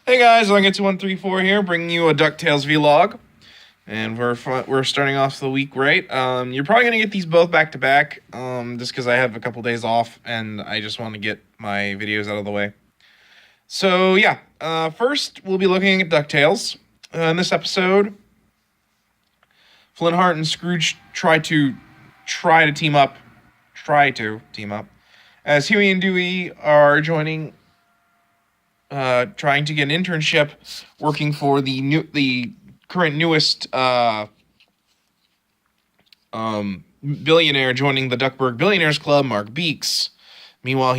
Hey guys, Zangetsu 134 here, bringing you a DuckTales vlog, and we're starting off the week right. You're probably gonna get these both back to back, just because I have a couple days off and I just want to get my videos out of the way. So yeah, first we'll be looking at DuckTales. In this episode, Flintheart and Scrooge try to team up, as Huey and Dewey are trying to get an internship working for the current newest billionaire joining the Duckburg Billionaires Club, Mark Beeks. Meanwhile,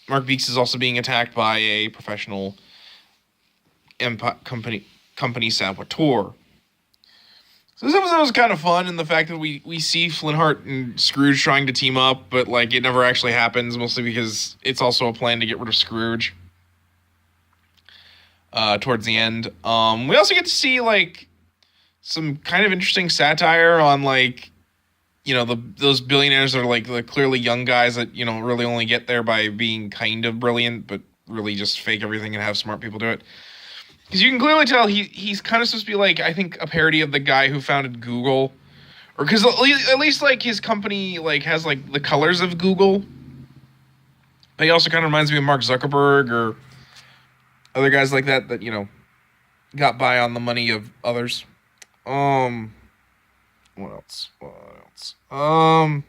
Mark Beeks is also being attacked by a professional company saboteur. So this episode was kind of fun in the fact that we see Flintheart and Scrooge trying to team up, but like it never actually happens, mostly because it's also a plan to get rid of Scrooge. Towards the end, we also get to see like some kind of interesting satire on like, those billionaires are like the clearly young guys that really only get there by being kind of brilliant, but really just fake everything and have smart people do it. Because you can clearly tell he's kind of supposed to be like, I think, a parody of the guy who founded Google, or because at least like his company like has like the colors of Google. But he also kind of reminds me of Mark Zuckerberg or other guys like that got by on the money of others. What else? But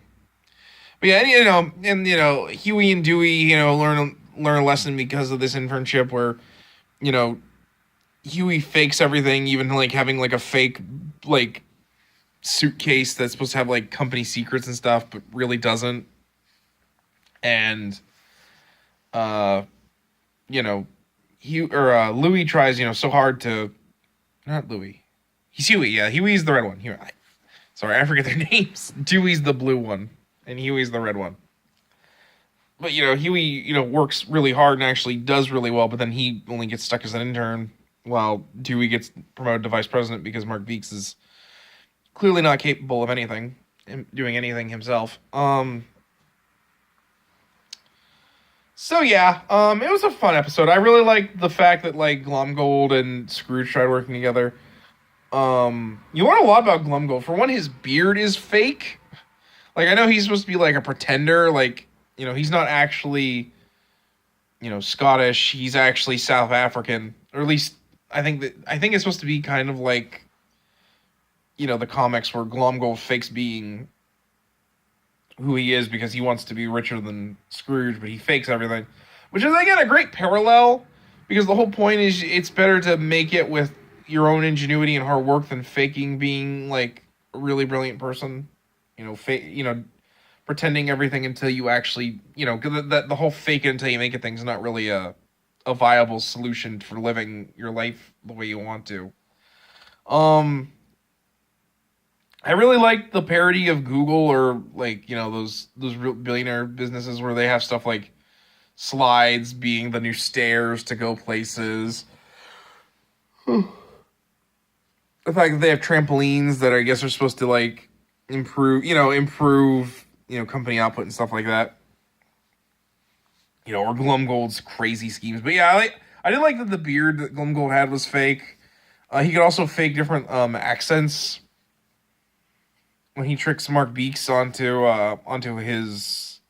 yeah, Huey and Dewey, learn a lesson because of this internship where, Huey fakes everything, even like having like a fake like suitcase that's supposed to have like company secrets and stuff, but really doesn't. And Louis tries, so hard to, not Louis. He's Huey, yeah. Huey's the red one. Sorry, I forget their names. Dewey's the blue one, and Huey's the red one. But, Huey, works really hard and actually does really well, but then he only gets stuck as an intern, while Dewey gets promoted to vice president because Mark Beeks is clearly not capable of anything, doing anything himself. So yeah, it was a fun episode. I really liked the fact that like Glumgold and Scrooge tried working together. You learn a lot about Glumgold. For one, his beard is fake. Like I know he's supposed to be like a pretender. Like he's not actually Scottish. He's actually South African, or at least I think it's supposed to be kind of like the comics where Glumgold fakes being who he is because he wants to be richer than Scrooge, but he fakes everything. Which is, again, a great parallel, because the whole point is it's better to make it with your own ingenuity and hard work than faking being, like, a really brilliant person. Pretending everything until you actually, because the whole fake it until you make it thing's not really a viable solution for living your life the way you want to. I really like the parody of Google, or like those real billionaire businesses where they have stuff like slides being the new stairs to go places. The fact that they have trampolines that I guess are supposed to like improve company output and stuff like that. Or Glumgold's crazy schemes. But yeah, I did like that the beard that Glumgold had was fake. He could also fake different accents. When he tricks Mark Beeks onto his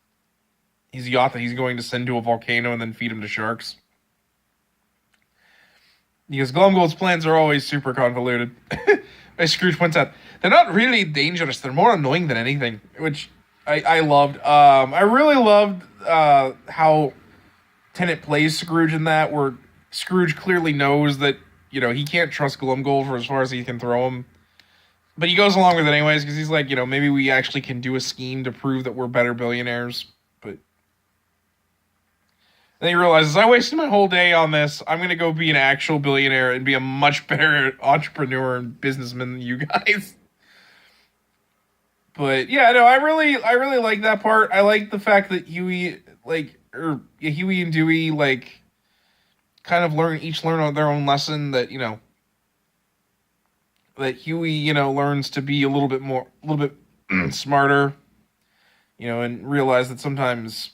yacht that he's going to send to a volcano and then feed him to sharks. Because Glumgold's plans are always super convoluted. As Scrooge points out, they're not really dangerous, they're more annoying than anything. Which I loved. I really loved how Tennant plays Scrooge in that, where Scrooge clearly knows that, he can't trust Glumgold for as far as he can throw him. But he goes along with it anyways, because he's like, maybe we actually can do a scheme to prove that we're better billionaires. But then he realizes, I wasted my whole day on this. I'm going to go be an actual billionaire and be a much better entrepreneur and businessman than you guys. But yeah, no, I really like that part. I like the fact that Huey and Dewey, like, kind of learn their own lesson, that, that Huey, learns to be a little bit smarter, and realize that sometimes,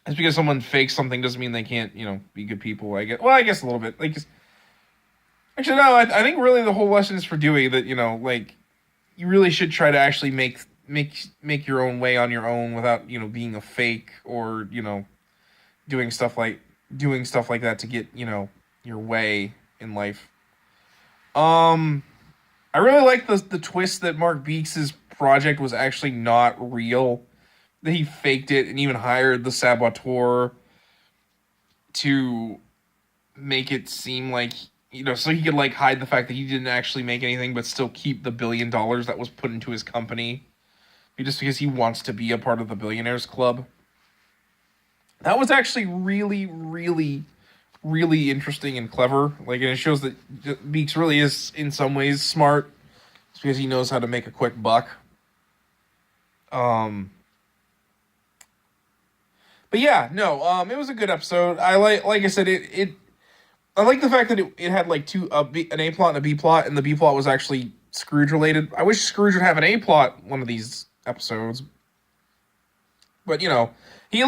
Just because someone fakes something doesn't mean they can't, be good people. I guess. Well, I guess a little bit. Like, actually, no. I think really the whole lesson is for Dewey that like you really should try to actually make your own way on your own without being a fake or doing stuff like that to get your way in life. I really like the twist that Mark Beeks' project was actually not real. That he faked it and even hired the saboteur to make it seem like, so he could like hide the fact that he didn't actually make anything but still keep the $1 billion that was put into his company. Just because he wants to be a part of the billionaires club. That was actually really, really, really interesting and clever. Like, and it shows that Beeks really is in some ways smart. It's because he knows how to make a quick buck. But yeah, no, it was a good episode. I like I said, I like the fact that it had like an A plot and a B plot, and the B plot was actually Scrooge related. I wish Scrooge would have an A plot one of these episodes, but he at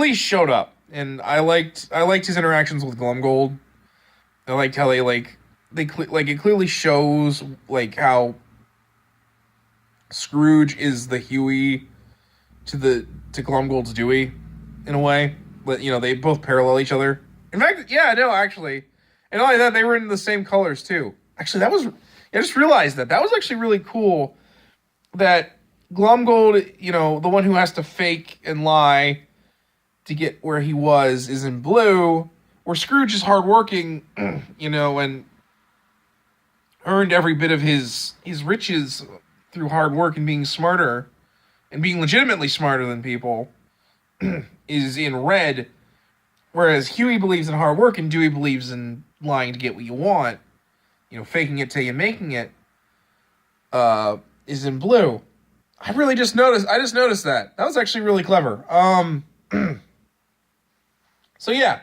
least showed up, and I liked his interactions with Glumgold. I liked how it clearly shows like how Scrooge is the Huey to Glumgold's Dewey. In a way, but they both parallel each other. In fact, yeah, no, actually, and not only that, they were in the same colors too. Actually, I just realized that was actually really cool. That Glumgold, the one who has to fake and lie to get where he was, is in blue, where Scrooge is hardworking, and earned every bit of his riches through hard work and being smarter, and being legitimately smarter than people. Is in red, whereas Huey believes in hard work and Dewey believes in lying to get what you want, faking it till you're making it, is in blue. I just noticed that. That was actually really clever. So yeah,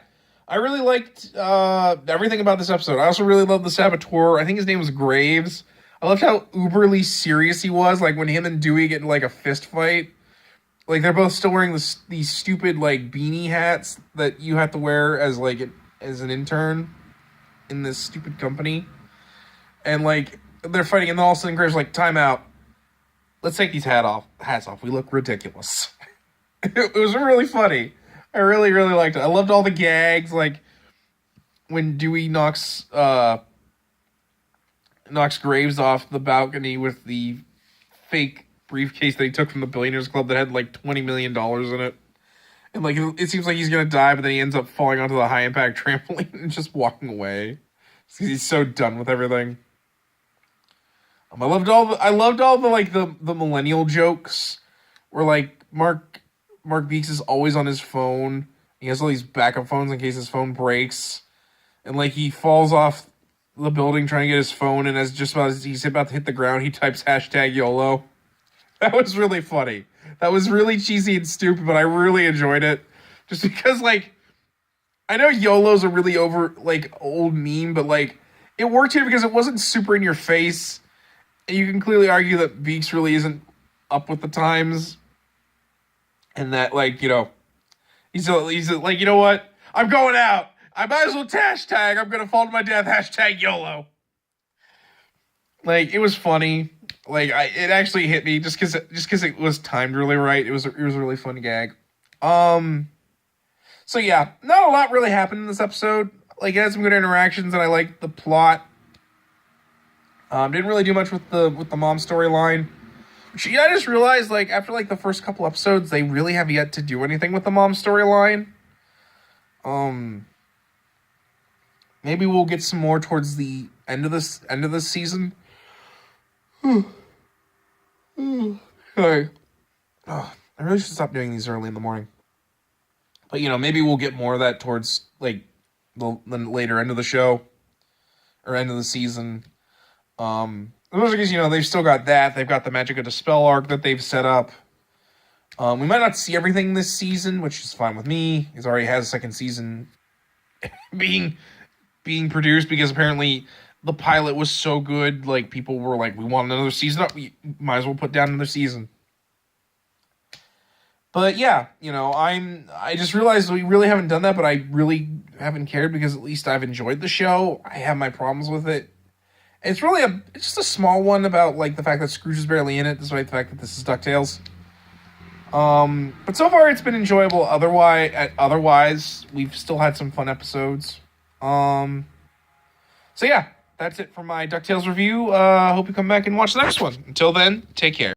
I really liked everything about this episode. I also really loved the saboteur. I think his name was Graves. I loved how uberly serious he was, like when him and Dewey get in like a fist fight. Like, they're both still wearing these stupid, like, beanie hats that you have to wear as an intern in this stupid company. And, like, they're fighting, and then all of a sudden Graves like, time out. Let's take these hats off. We look ridiculous. It was really funny. I really, really liked it. I loved all the gags, like, when Dewey knocks Graves off the balcony with the fake briefcase that he took from the Billionaires Club that had like $20 million in it. And like it seems like he's gonna die, but then he ends up falling onto the high impact trampoline and just walking away. Because he's so done with everything. I loved all the millennial jokes where like Mark Beeks is always on his phone. He has all these backup phones in case his phone breaks. And like he falls off the building trying to get his phone, and as he's about to hit the ground, he types #YOLO. That was really funny. That was really cheesy and stupid, but I really enjoyed it. Just because, like, I know YOLO's a really old meme, but, like, it worked here because it wasn't super in your face. And you can clearly argue that Beeks really isn't up with the times. And that, like, he's like, you know what? I'm going out. I might as well hashtag. I'm going to fall to my death. #YOLO. Like, it was funny. Like, it actually hit me just because it was timed really right. It was a really fun gag. So yeah, not a lot really happened in this episode. Like, it had some good interactions, and I liked the plot. Didn't really do much with the mom storyline. I just realized, like, after like the first couple episodes, they really have yet to do anything with the mom storyline. Maybe we'll get some more towards the end of this season. Sorry. I really should stop doing these early in the morning. But, maybe we'll get more of that towards, like, the later end of the show. Or end of the season. Because, they've still got that. They've got the Magic of Dispel arc that they've set up. We might not see everything this season, which is fine with me. It already has a second season being produced, because apparently the pilot was so good, like, people were like, we want another season up. We might as well put down another season. But yeah, I just realized we really haven't done that, but I really haven't cared because at least I've enjoyed the show. I have my problems with it. It's really it's just a small one about like the fact that Scrooge is barely in it, despite the fact that this is DuckTales. But so far it's been enjoyable. Otherwise, we've still had some fun episodes. So yeah, that's it for my DuckTales review. Hope you come back and watch the next one. Until then, take care.